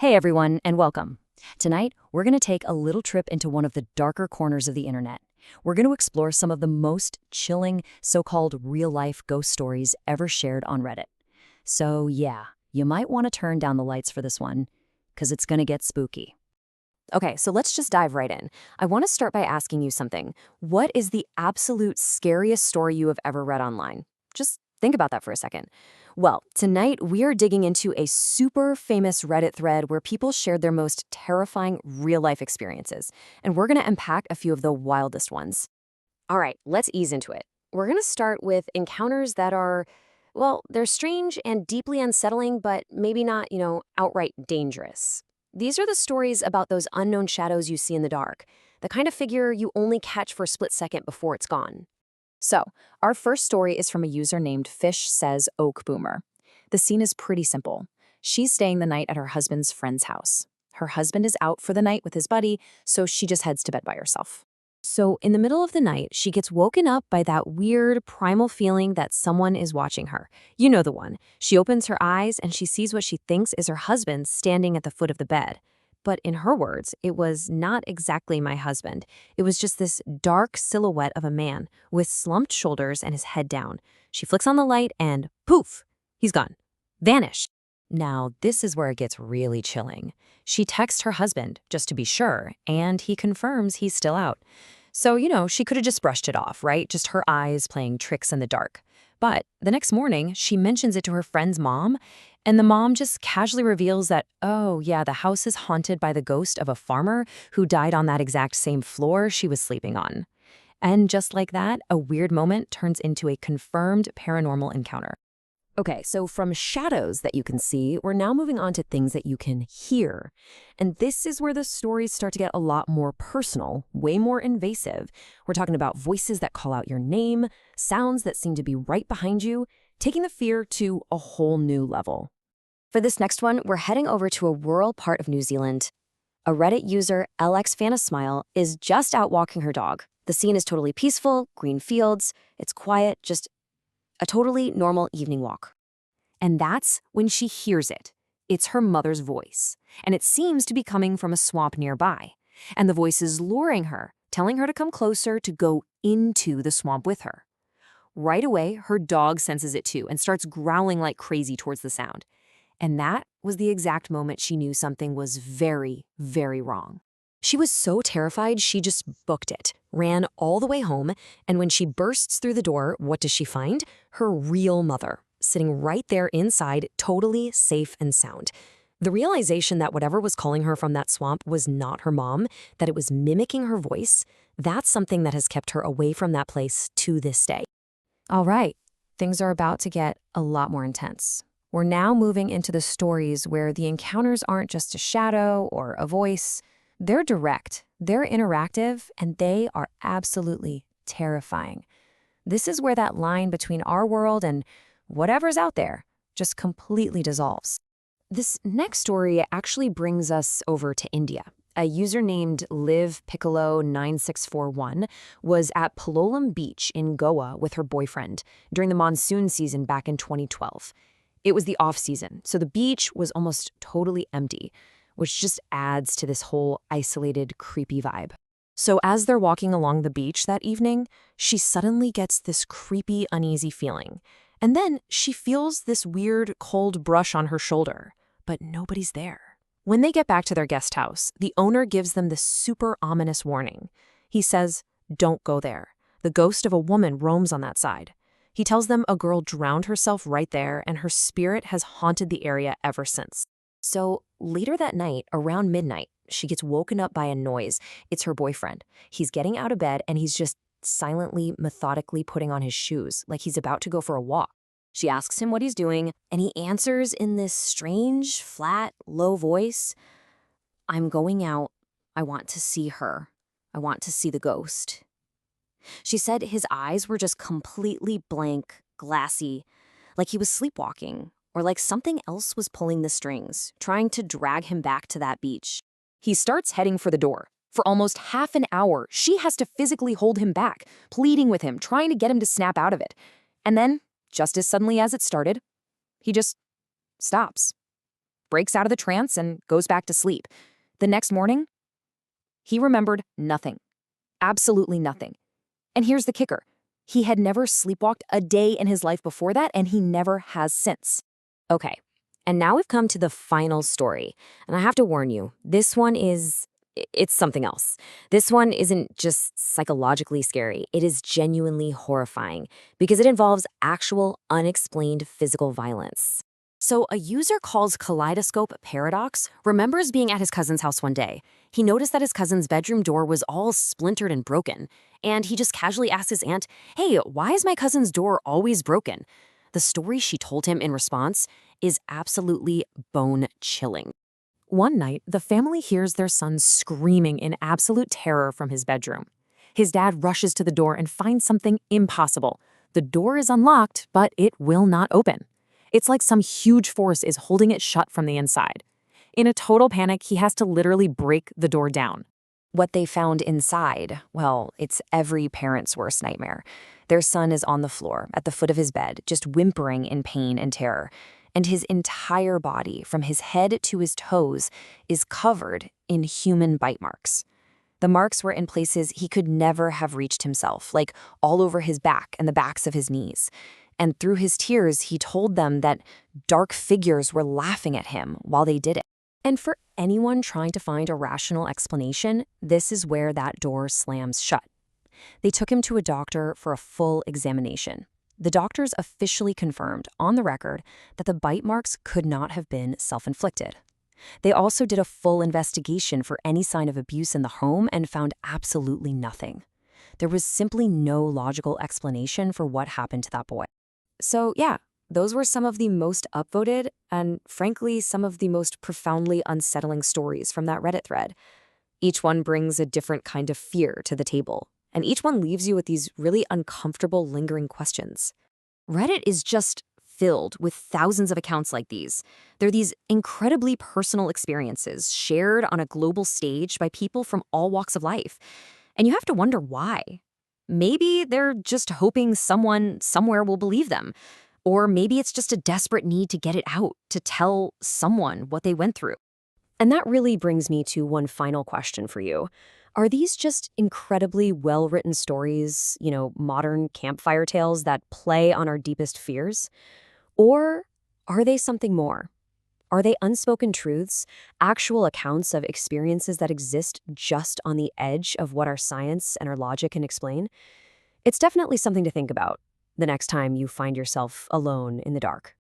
Hey everyone, and welcome. Tonight, we're going to take a little trip into one of the darker corners of the internet. We're going to explore some of the most chilling, so-called real-life ghost stories ever shared on Reddit. So yeah, you might want to turn down the lights for this one, because it's going to get spooky. Okay, so let's just dive right in. I want to start by asking you something. What is the absolute scariest story you have ever read online? Just think about that for a second. Well, tonight we are digging into a super famous Reddit thread where people shared their most terrifying real-life experiences, and we're going to unpack a few of the wildest ones. All right, let's ease into it. We're going to start with encounters that are, well, they're strange and deeply unsettling, but maybe not, outright dangerous. These are the stories about those unknown shadows you see in the dark, the kind of figure you only catch for a split second before it's gone. So, our first story is from a user named Fish Says Oak Boomer. The scene is pretty simple. She's staying the night at her husband's friend's house. Her husband is out for the night with his buddy, so she just heads to bed by herself. So, in the middle of the night, she gets woken up by that weird, primal feeling that someone is watching her. You know the one. She opens her eyes and she sees what she thinks is her husband standing at the foot of the bed. But in her words, it was not exactly my husband. It was just this dark silhouette of a man with slumped shoulders and his head down. She flicks on the light and poof, he's gone. Vanished. Now, this is where it gets really chilling. She texts her husband, just to be sure, and he confirms he's still out. So, she could have just brushed it off, right? Just her eyes playing tricks in the dark. But the next morning, she mentions it to her friend's mom, and the mom just casually reveals that, oh, yeah, the house is haunted by the ghost of a farmer who died on that exact same floor she was sleeping on. And just like that, a weird moment turns into a confirmed paranormal encounter. Okay, so from shadows that you can see, we're now moving on to things that you can hear. And this is where the stories start to get a lot more personal, way more invasive. We're talking about voices that call out your name, sounds that seem to be right behind you, taking the fear to a whole new level. For this next one, we're heading over to a rural part of New Zealand. A Reddit user, LXFanasmile, is just out walking her dog. The scene is totally peaceful, green fields, it's quiet, just a totally normal evening walk. And that's when she hears it. It's her mother's voice, and it seems to be coming from a swamp nearby. And the voice is luring her, telling her to come closer to go into the swamp with her. Right away, her dog senses it too and starts growling like crazy towards the sound. And that was the exact moment she knew something was very, very wrong. She was so terrified she just booked it, ran all the way home, and when she bursts through the door, what does she find? Her real mother, sitting right there inside, totally safe and sound. The realization that whatever was calling her from that swamp was not her mom, that it was mimicking her voice, that's something that has kept her away from that place to this day. All right, things are about to get a lot more intense. We're now moving into the stories where the encounters aren't just a shadow or a voice. They're direct, they're interactive, and they are absolutely terrifying. This is where that line between our world and whatever's out there just completely dissolves. This next story actually brings us over to India. A user named LivPiccolo9641 was at Palolem Beach in Goa with her boyfriend during the monsoon season back in 2012. It was the off-season, so the beach was almost totally empty, which just adds to this whole isolated, creepy vibe. So as they're walking along the beach that evening, she suddenly gets this creepy, uneasy feeling. And then she feels this weird, cold brush on her shoulder, but nobody's there. When they get back to their guest house, the owner gives them this super ominous warning. He says, "Don't go there. The ghost of a woman roams on that side." He tells them a girl drowned herself right there and her spirit has haunted the area ever since. So later that night, around midnight, she gets woken up by a noise. It's her boyfriend. He's getting out of bed and he's just silently, methodically putting on his shoes, like he's about to go for a walk. She asks him what he's doing, and he answers in this strange, flat, low voice, "I'm going out. I want to see her. I want to see the ghost." She said his eyes were just completely blank, glassy, like he was sleepwalking, or like something else was pulling the strings, trying to drag him back to that beach. He starts heading for the door. For almost half an hour, she has to physically hold him back, pleading with him, trying to get him to snap out of it. And then, just as suddenly as it started, he just stops. breaks out of the trance and goes back to sleep. The next morning, he remembered nothing. Absolutely nothing. And here's the kicker. He had never sleepwalked a day in his life before that, and he never has since. Okay, and now we've come to the final story. And I have to warn you, this one it's something else. This one isn't just psychologically scary. It is genuinely horrifying because it involves actual, unexplained physical violence. So a user called Kaleidoscope Paradox remembers being at his cousin's house one day. He noticed that his cousin's bedroom door was all splintered and broken, and he just casually asked his aunt, "Hey, why is my cousin's door always broken?" The story she told him in response is absolutely bone-chilling. One night, the family hears their son screaming in absolute terror from his bedroom. His dad rushes to the door and finds something impossible. The door is unlocked, but it will not open. It's like some huge force is holding it shut from the inside. In a total panic, he has to literally break the door down. What they found inside, well, it's every parent's worst nightmare. Their son is on the floor, at the foot of his bed, just whimpering in pain and terror. And his entire body, from his head to his toes, is covered in human bite marks. The marks were in places he could never have reached himself, like all over his back and the backs of his knees. And through his tears, he told them that dark figures were laughing at him while they did it. And for anyone trying to find a rational explanation, this is where that door slams shut. They took him to a doctor for a full examination. The doctors officially confirmed, on the record, that the bite marks could not have been self-inflicted. They also did a full investigation for any sign of abuse in the home and found absolutely nothing. There was simply no logical explanation for what happened to that boy. So yeah, those were some of the most upvoted and, frankly, some of the most profoundly unsettling stories from that Reddit thread. Each one brings a different kind of fear to the table, and each one leaves you with these really uncomfortable, lingering questions. Reddit is just filled with thousands of accounts like these. They're these incredibly personal experiences shared on a global stage by people from all walks of life. And you have to wonder why. Maybe they're just hoping someone somewhere will believe them. Or maybe it's just a desperate need to get it out, to tell someone what they went through. And that really brings me to one final question for you. Are these just incredibly well-written stories, modern campfire tales that play on our deepest fears? Or are they something more? Are they unspoken truths, actual accounts of experiences that exist just on the edge of what our science and our logic can explain? It's definitely something to think about the next time you find yourself alone in the dark.